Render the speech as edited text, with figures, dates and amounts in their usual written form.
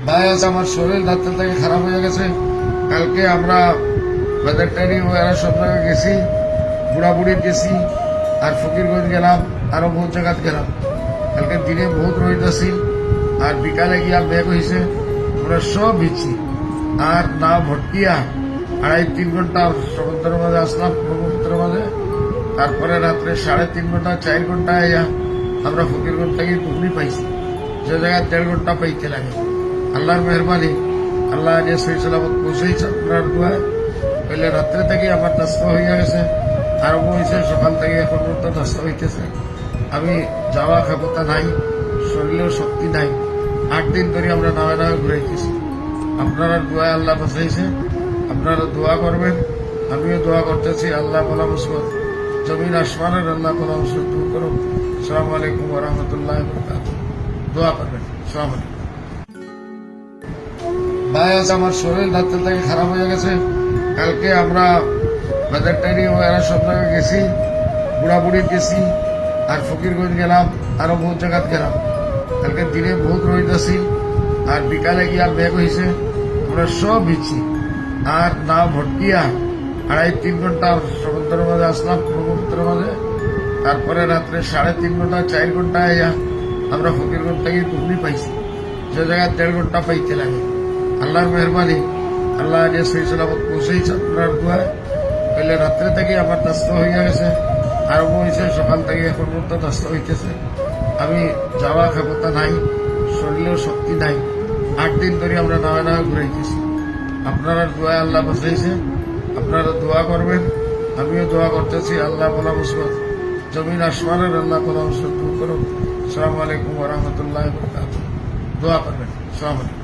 ভাই আছে আমার শরীর রাত্রে থেকে খারাপ হয়ে গেছে। কালকে আমরা ভেতরটারি এরা সব জায়গায় গেছি, বুড়াবুড়ির গেছি, আর ফকিরগঞ্জ গেলাম, আরো বহুত জায়গাত গেলাম। কালকে দিনে বহুত রোদ আছিল, আর বিকালে গিয়া মেঘ হয়েছে, আমরা সব ভিজছি। আর নাও ভটকিয়া 2.5-3 ঘন্টা সমুদ্রের মাঝে আসলাম, ব্রহ্মপুত্রের মাঝে। তারপরে রাত্রে 3.5 ঘন্টা 4 ঘন্টা আইয়া আমরা ফকিরগঞ্জ থেকে পুকুরি পাইছি, যে জায়গায় 1.5 ঘন্টা পাইতে লাগে। আল্লাহর মেহরবানি, আল্লাহ যে সহি সালামত পৌঁছেছে আপনার দোয়ায়। পহলে রাত্রে থেকে আমার নাস্তা হইয়া গেছে, আরম্ভ হয়েছে সকাল থেকে এখন পর্যন্ত নাস্তা হইতেছে। আমি যাওয়া ক্ষমতা নাই, শরীরেও শক্তি নাই। 8 দিন ধরে আমরা নামে নামে ঘুরাইতেছি। আপনারা দোয়ায় আল্লাহ বাঁচাইছে, আপনারা দোয়া করবেন, আমিও দোয়া করতেছি। আল্লাহ বলা মুসবত জমিন আসমানের আল্লাহ বলা মুসবত দূর করুন। আসসালামু আলাইকুম ওয়া রাহমাতুল্লাহি ওয়া বারাকাতুহু। দোয়া করবেন। আসসালামু আলাইকুম। ভাই আছে আমার শরীর রাত্রে থেকে খারাপ হয়ে গেছে। কালকে আমরা ভেতরটারি এরা সব জায়গায় গেছি, বুড়াবুড়ির গেছি, আর ফকিরগঞ্জ গেলাম, আরো বহুত জায়গাত গেলাম। কালকে দিনে বহুত রোদ আছিল, আর বিকালে গিয়া মেঘ হয়েছে, আমরা সব ভিজছি। আর নাও ভটকিয়া 2.5-3 ঘন্টা সমুদ্রের মাঝে আসলাম, ব্রহ্মপুত্রের মাঝে। তারপরে রাত্রে 3.5 ঘন্টা 4 ঘন্টা আইয়া আমরা ফকিরগঞ্জ থেকে পুকুরি পাইছি, যে জায়গায় 1.5 ঘন্টা পাইতে লাগে। আল্লাহর মেহরবানি, আল্লাহ যে সহি সালামত পৌঁছেছে আপনার দোয়ায়। পহলে রাত্রে থেকে আমার নাস্তা হইয়া গেছে, আরম্ভ হয়েছে সকাল থেকে এখন পর্যন্ত নাস্তা হইতেছে। আমি যাওয়া ক্ষমতা নাই, শরীরেও শক্তি নাই। 8 দিন ধরে আমরা নামে নামে ঘুরাইতেছি। আপনারা দোয়ায় আল্লাহ বাঁচাইছে, আপনারা দোয়া করবেন, আমিও দোয়া করতেছি। আল্লাহ বলা মুসবত জমিন আসমানের আল্লাহ বলা মুসবত দূর করুন। আসসালামু আলাইকুম ওয়া রাহমাতুল্লাহি ওয়া বারাকাতুহু। দোয়া করবেন। আসসালামু আলাইকুম।